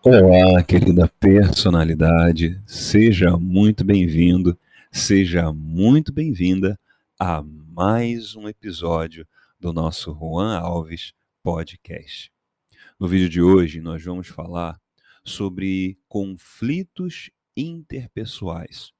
Olá, querida personalidade, seja muito bem-vindo, seja muito bem-vinda a mais um episódio do nosso Juan Alves Podcast. No vídeo de hoje, nós vamos falar sobre conflitos interpessoais.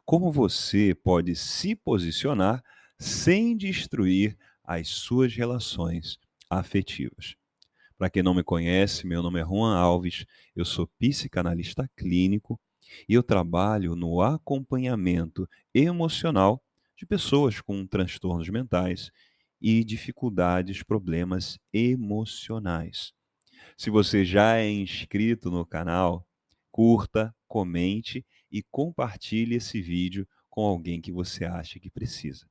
Como você pode se posicionar sem destruir as suas relações afetivas. Para quem não me conhece, meu nome é Juan Alves, eu sou psicanalista clínico e eu trabalho no acompanhamento emocional de pessoas com transtornos mentais e dificuldades, problemas emocionais. Se você já é inscrito no canal, curta, comente e compartilhe esse vídeo com alguém que você acha que precisa.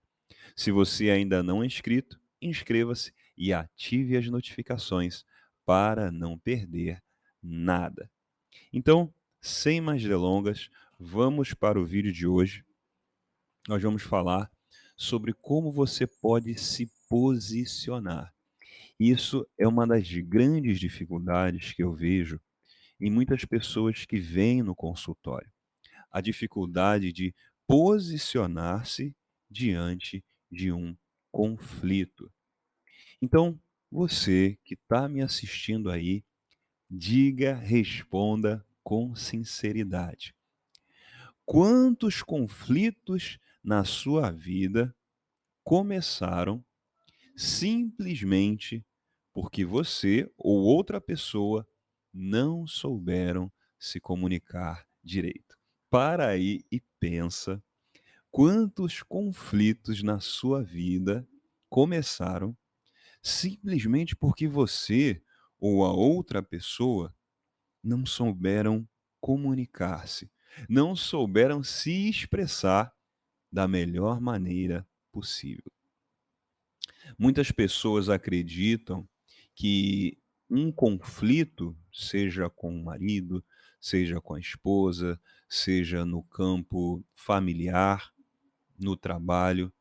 Se você ainda não é inscrito, inscreva-se e ative as notificações para não perder nada. Então, sem mais delongas, vamos para o vídeo de hoje. Nós vamos falar sobre como você pode se posicionar. Isso é uma das grandes dificuldades que eu vejo em muitas pessoas que vêm no consultório. A dificuldade de posicionar-se diante de um conflito. Então, você que está me assistindo aí, diga, responda com sinceridade. Quantos conflitos na sua vida começaram simplesmente porque você ou outra pessoa não souberam se comunicar direito? Para aí e pensa quantos conflitos na sua vida começaram simplesmente porque você ou a outra pessoa não souberam comunicar-se, não souberam se expressar da melhor maneira possível. Muitas pessoas acreditam que um conflito, seja com o marido, seja com a esposa, seja no campo familiar, no trabalho,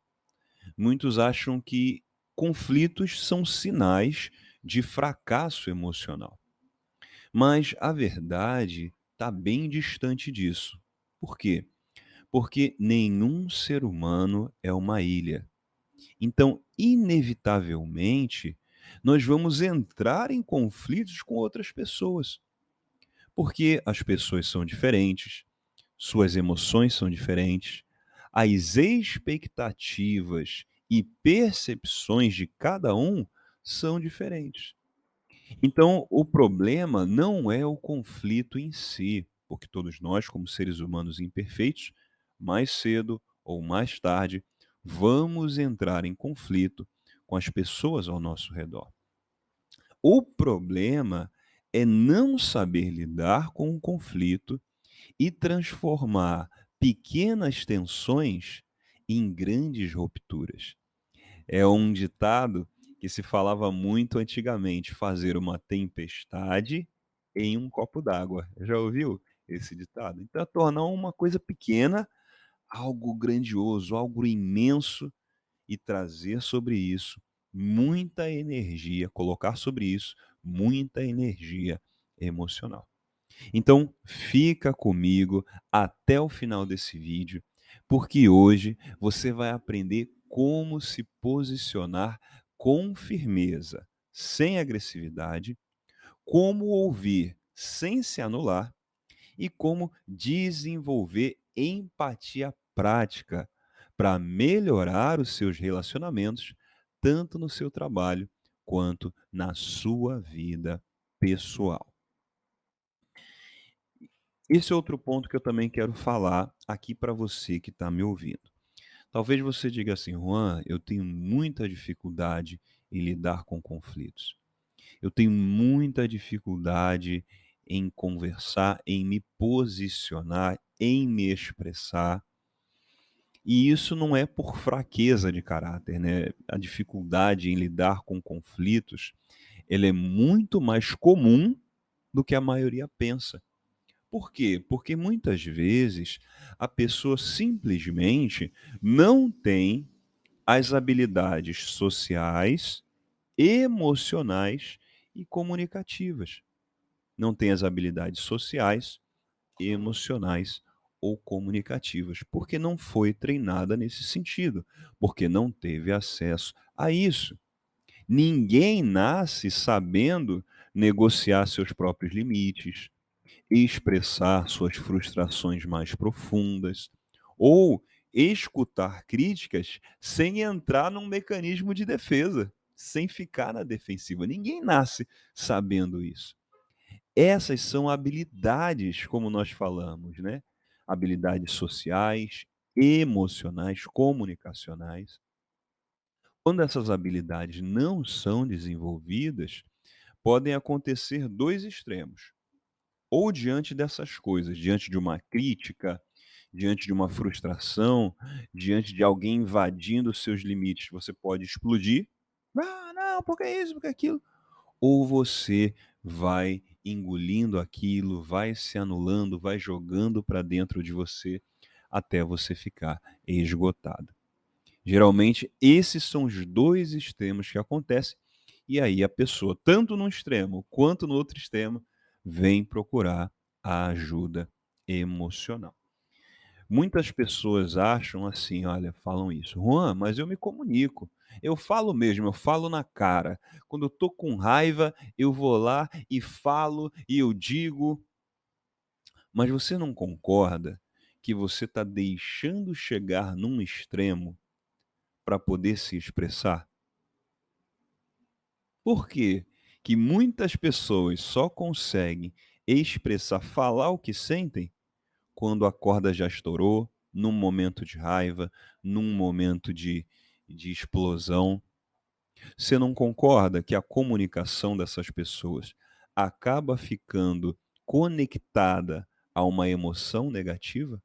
muitos acham que conflitos são sinais de fracasso emocional. Mas a verdade está bem distante disso. Por quê? Porque nenhum ser humano é uma ilha. Então, inevitavelmente, nós vamos entrar em conflitos com outras pessoas, porque as pessoas são diferentes, suas emoções são diferentes, as expectativas e percepções de cada um são diferentes. Então, o problema não é o conflito em si, porque todos nós, como seres humanos imperfeitos, mais cedo ou mais tarde, vamos entrar em conflito com as pessoas ao nosso redor. O problema é não saber lidar com o conflito e transformar pequenas tensões em grandes rupturas. É um ditado que se falava muito antigamente: fazer uma tempestade em um copo d'água. Já ouviu esse ditado? Então, é tornar uma coisa pequena algo grandioso, algo imenso e trazer sobre isso muita energia, colocar sobre isso muita energia emocional. Então, fica comigo até o final desse vídeo, porque hoje você vai aprender como se posicionar com firmeza, sem agressividade, como ouvir sem se anular e como desenvolver empatia prática para melhorar os seus relacionamentos, tanto no seu trabalho quanto na sua vida pessoal. Esse é outro ponto que eu também quero falar aqui para você que está me ouvindo. Talvez você diga assim: Juan, eu tenho muita dificuldade em lidar com conflitos. Eu tenho muita dificuldade em conversar, em me posicionar, em me expressar. E isso não é por fraqueza de caráter, né? A dificuldade em lidar com conflitos, ela é muito mais comum do que a maioria pensa. Por quê? Porque muitas vezes a pessoa simplesmente não tem as habilidades sociais, emocionais e comunicativas. não tem as habilidades sociais, emocionais ou comunicativas, porque não foi treinada nesse sentido, porque não teve acesso a isso. Ninguém nasce sabendo negociar seus próprios limites, expressar suas frustrações mais profundas ou escutar críticas sem entrar num mecanismo de defesa, sem ficar na defensiva. Ninguém nasce sabendo isso. Essas são habilidades, como nós falamos, né? Habilidades sociais, emocionais, comunicacionais. Quando essas habilidades não são desenvolvidas, podem acontecer 2 extremos. Ou diante dessas coisas, diante de uma crítica, diante de uma frustração, diante de alguém invadindo os seus limites, você pode explodir. "Ah, não, porque isso, porque aquilo". Ou você vai engolindo aquilo, vai se anulando, vai jogando para dentro de você, até você ficar esgotado. Geralmente, esses são os 2 extremos que acontecem, e aí a pessoa, tanto num extremo quanto no outro extremo, vem procurar a ajuda emocional. Muitas pessoas acham assim, olha, falam isso: "Juan, mas eu me comunico, eu falo mesmo, eu falo na cara. Quando eu tô com raiva, eu vou lá e falo e eu digo". Mas você não concorda que você está deixando chegar num extremo para poder se expressar? Por quê que muitas pessoas só conseguem expressar, falar o que sentem quando a corda já estourou, num momento de raiva, num momento de explosão? Você não concorda que a comunicação dessas pessoas acaba ficando conectada a uma emoção negativa?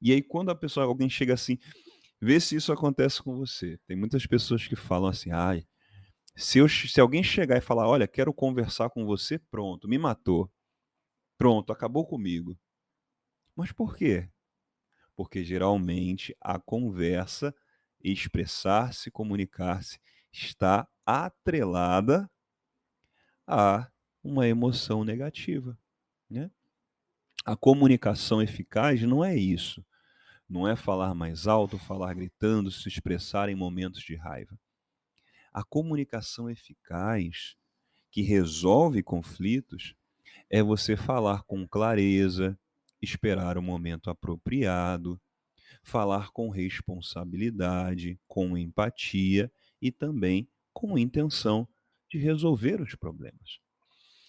E aí, quando a pessoa, alguém chega assim, vê se isso acontece com você. Tem muitas pessoas que falam assim: ai, se alguém chegar e falar: "Olha, quero conversar com você", pronto, me matou. Pronto, acabou comigo. Mas por quê? Porque geralmente a conversa, expressar-se, comunicar-se, está atrelada a uma emoção negativa, né. A comunicação eficaz não é isso, não é falar mais alto, falar gritando, se expressar em momentos de raiva. A comunicação eficaz, que resolve conflitos, é você falar com clareza, esperar o momento apropriado, falar com responsabilidade, com empatia e também com intenção de resolver os problemas.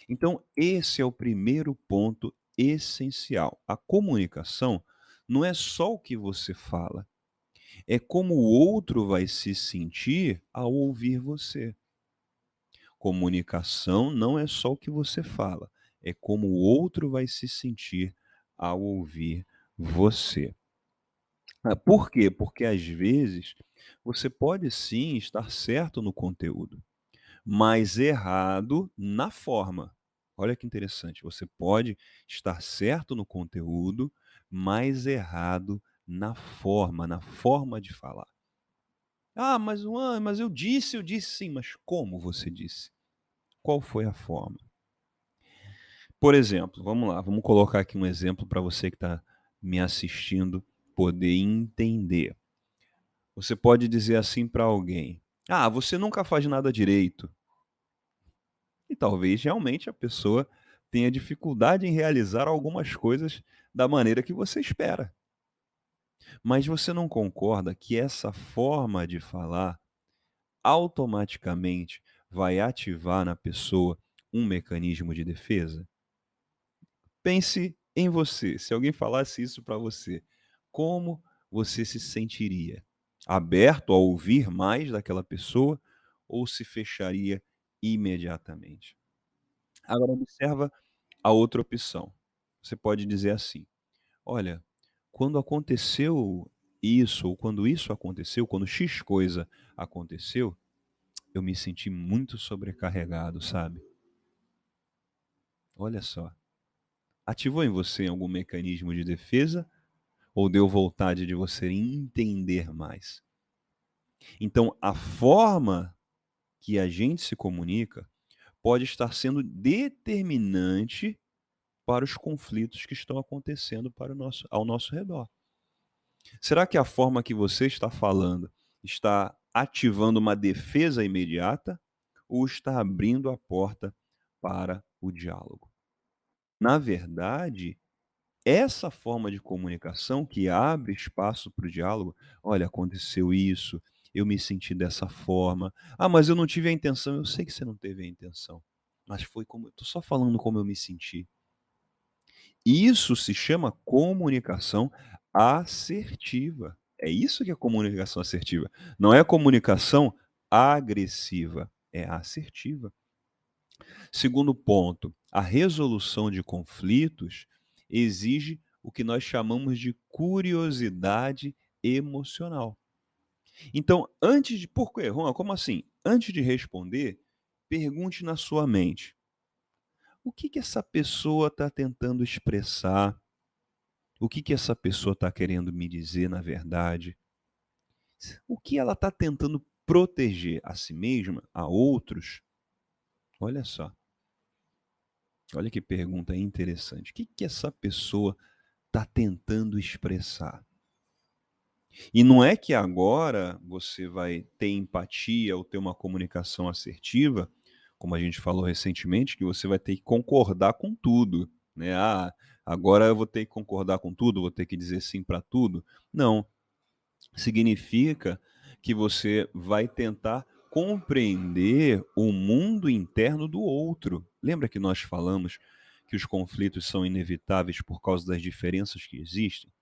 Então, esse é o primeiro ponto essencial. A comunicação não é só o que você fala, é como o outro vai se sentir ao ouvir você. Comunicação não é só o que você fala, é como o outro vai se sentir ao ouvir você. Por quê? Porque às vezes você pode sim estar certo no conteúdo, mas errado na forma. Olha que interessante, você pode estar certo no conteúdo, mas errado na forma de falar. Ah, mas eu disse sim, mas como você disse? Qual foi a forma? Por exemplo, vamos lá, vamos colocar aqui um exemplo para você que está me assistindo poder entender. Você pode dizer assim para alguém: "Ah, você nunca faz nada direito". E talvez realmente a pessoa tenha dificuldade em realizar algumas coisas da maneira que você espera. Mas você não concorda que essa forma de falar automaticamente vai ativar na pessoa um mecanismo de defesa? Pense em você, se alguém falasse isso para você, como você se sentiria? Aberto a ouvir mais daquela pessoa ou se fecharia imediatamente? Agora observa a outra opção. Você pode dizer assim: "Olha, quando aconteceu isso ou quando isso aconteceu, quando X coisa aconteceu, eu me senti muito sobrecarregado, sabe?". Olha só, ativou em você algum mecanismo de defesa ou deu vontade de você entender mais? Então, a forma que a gente se comunica pode estar sendo determinante para os conflitos que estão acontecendo ao nosso redor. Será que a forma que você está falando está ativando uma defesa imediata ou está abrindo a porta para o diálogo? Na verdade, essa forma de comunicação que abre espaço para o diálogo, olha, aconteceu isso, eu me senti dessa forma. Ah, mas eu não tive a intenção. Eu sei que você não teve a intenção, mas foi como, estou só falando como eu me senti. Isso se chama comunicação assertiva. É isso que é comunicação assertiva. Não é comunicação agressiva, é assertiva. Segundo ponto, a resolução de conflitos exige o que nós chamamos de curiosidade emocional. Então, antes de. Por quê, Juan? Como assim? Antes de responder, pergunte na sua mente: o que que essa pessoa está tentando expressar? O que que essa pessoa está querendo me dizer, na verdade? O que ela está tentando proteger a si mesma, a outros? Olha só, olha que pergunta interessante. O que que essa pessoa está tentando expressar? E não é que agora você vai ter empatia ou ter uma comunicação assertiva, como a gente falou recentemente, que você vai ter que concordar com tudo, né? Ah, agora eu vou ter que concordar com tudo, vou ter que dizer sim para tudo. Não, significa que você vai tentar compreender o mundo interno do outro. Lembra que nós falamos que os conflitos são inevitáveis por causa das diferenças que existem?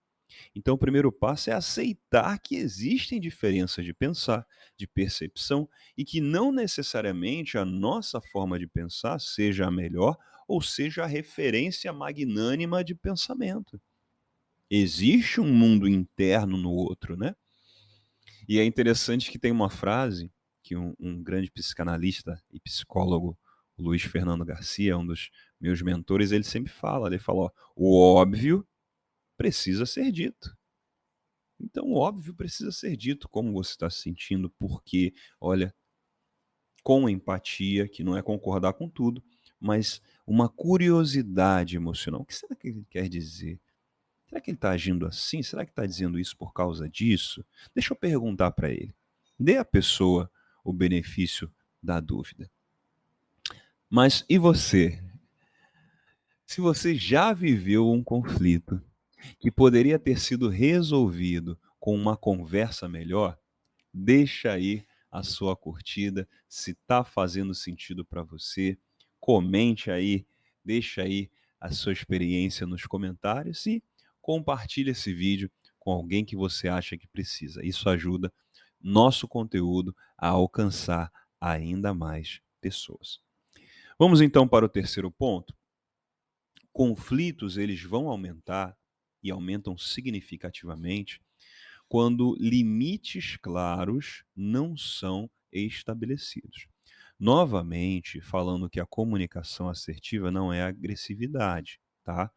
Então, o primeiro passo é aceitar que existem diferenças de pensar, de percepção, e que não necessariamente a nossa forma de pensar seja a melhor ou seja a referência magnânima de pensamento. Existe um mundo interno no outro, né? E é interessante que tem uma frase que um grande psicanalista e psicólogo, o Luiz Fernando Garcia, um dos meus mentores, ele sempre fala, ele fala, ó, o óbvio precisa ser dito. Então, o óbvio precisa ser dito, como você está se sentindo, porque, olha, com empatia, que não é concordar com tudo, mas uma curiosidade emocional. O que será que ele quer dizer? Será que ele está agindo assim? Será que está dizendo isso por causa disso? Deixa eu perguntar para ele. Dê à pessoa o benefício da dúvida. Mas e você? Se você já viveu um conflito que poderia ter sido resolvido com uma conversa melhor, deixa aí a sua curtida, se está fazendo sentido para você, comente aí, deixa aí a sua experiência nos comentários e compartilhe esse vídeo com alguém que você acha que precisa. Isso ajuda nosso conteúdo a alcançar ainda mais pessoas. Vamos então para o terceiro ponto. Conflitos, eles vão aumentar e aumentam significativamente quando limites claros não são estabelecidos. Novamente, falando que a comunicação assertiva não é agressividade, tá?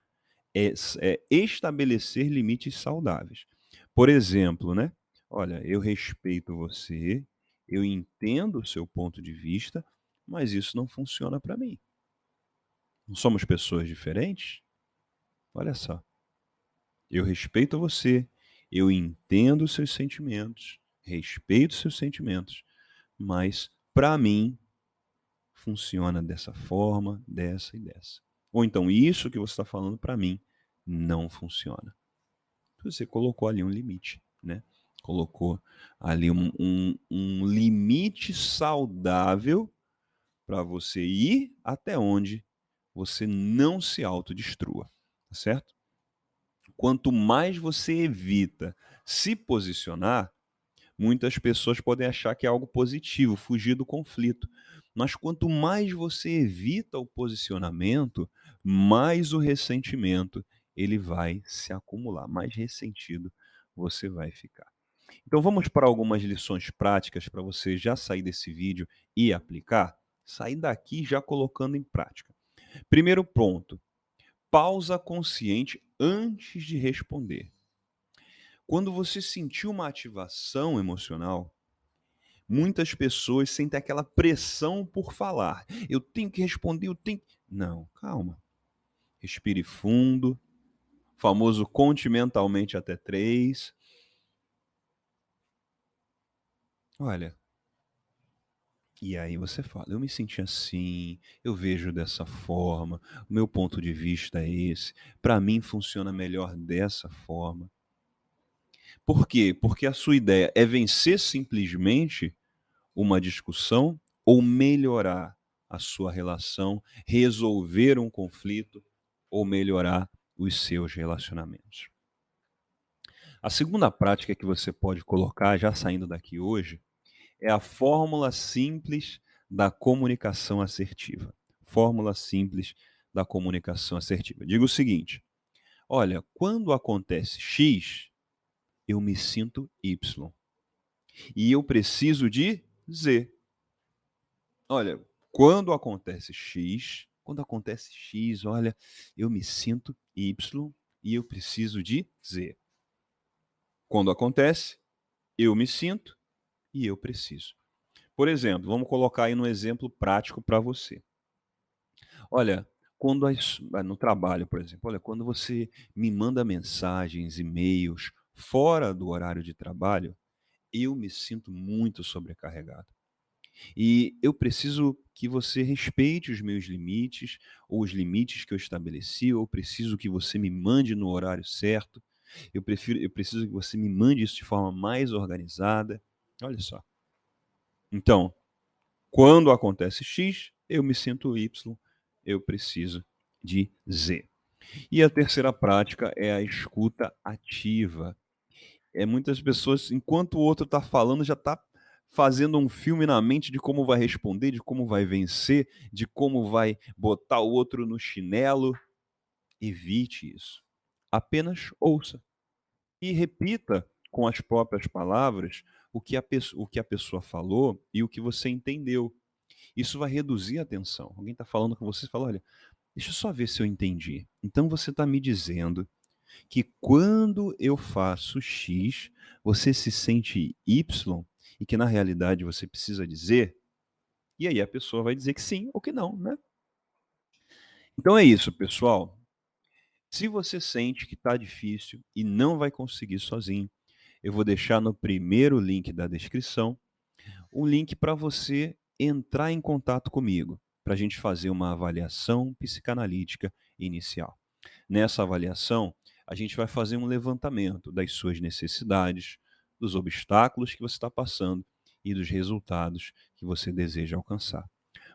É estabelecer limites saudáveis. Por exemplo, né? Olha, eu respeito você, eu entendo o seu ponto de vista, mas isso não funciona para mim. Não somos pessoas diferentes? Olha só. Eu respeito você, eu entendo os seus sentimentos, respeito os seus sentimentos, mas para mim funciona dessa forma, dessa e dessa. Ou então isso que você está falando para mim não funciona. Você colocou ali um limite, né? Colocou ali um limite saudável para você ir até onde você não se autodestrua, tá certo? Quanto mais você evita se posicionar, muitas pessoas podem achar que é algo positivo, fugir do conflito. Mas quanto mais você evita o posicionamento, mais o ressentimento ele vai se acumular, mais ressentido você vai ficar. Então vamos para algumas lições práticas para você já sair desse vídeo e aplicar, sair daqui já colocando em prática. Primeiro ponto, pausa consciente antes de responder. Quando você sentir uma ativação emocional, Muitas pessoas sentem aquela pressão por falar. Eu tenho que responder, eu tenho. Não, calma. Respire fundo, famoso conte mentalmente até 3. Olha, e aí você fala: eu me senti assim, eu vejo dessa forma, o meu ponto de vista é esse, para mim funciona melhor dessa forma. Por quê? Porque a sua ideia é vencer simplesmente uma discussão ou melhorar a sua relação, resolver um conflito ou melhorar os seus relacionamentos. A segunda prática que você pode colocar, já saindo daqui hoje, é a fórmula simples da comunicação assertiva. Fórmula simples da comunicação assertiva. Diga o seguinte: olha, quando acontece X, eu me sinto Y. E eu preciso de Z. Olha, quando acontece X, olha, eu me sinto Y e eu preciso de Z. Quando acontece, eu me sinto e eu preciso. Por exemplo, vamos colocar aí no exemplo prático para você. Olha, no trabalho, por exemplo, olha, quando você me manda mensagens, e-mails fora do horário de trabalho, eu me sinto muito sobrecarregado. E eu preciso que você respeite os meus limites, ou os limites que eu estabeleci, ou preciso que você me mande no horário certo. Eu preciso que você me mande isso de forma mais organizada. Olha só. Então, quando acontece X, eu me sinto Y, eu preciso de Z. E a terceira prática é a escuta ativa. Muitas pessoas, enquanto o outro está falando, já está fazendo um filme na mente de como vai responder, de como vai vencer, de como vai botar o outro no chinelo. Evite isso. Apenas ouça e repita com as próprias palavras o que a pessoa falou e o que você entendeu. Isso vai reduzir a tensão. Alguém está falando com você e fala: olha, deixa eu só ver se eu entendi. Então você está me dizendo que quando eu faço X, você se sente Y e que na realidade você precisa dizer, e aí a pessoa vai dizer que sim ou que não, né? Então é isso, pessoal. Se você sente que está difícil e não vai conseguir sozinho, eu vou deixar no primeiro link da descrição um link para você entrar em contato comigo, para a gente fazer uma avaliação psicanalítica inicial. Nessa avaliação, a gente vai fazer um levantamento das suas necessidades, dos obstáculos que você está passando e dos resultados que você deseja alcançar.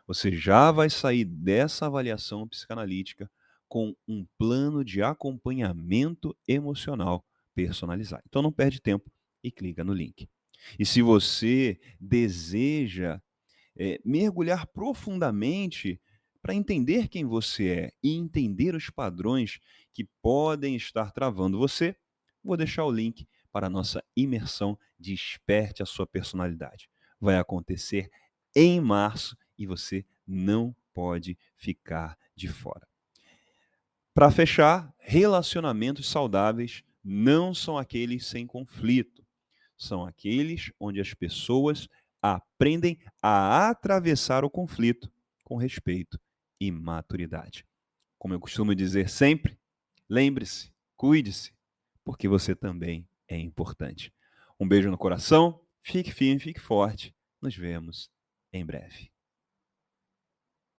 Você já vai sair dessa avaliação psicanalítica com um plano de acompanhamento emocional personalizado. Então não perde tempo e clica no link. E se você deseja mergulhar profundamente para entender quem você é e entender os padrões que podem estar travando você, vou deixar o link para a nossa imersão Desperte a Sua Personalidade. Vai acontecer em março e você não pode ficar de fora. Para fechar, relacionamentos saudáveis não são aqueles sem conflito, são aqueles onde as pessoas aprendem a atravessar o conflito com respeito e maturidade. Como eu costumo dizer sempre, lembre-se, cuide-se, porque você também é importante. Um beijo no coração, fique firme, fique forte. Nos vemos em breve.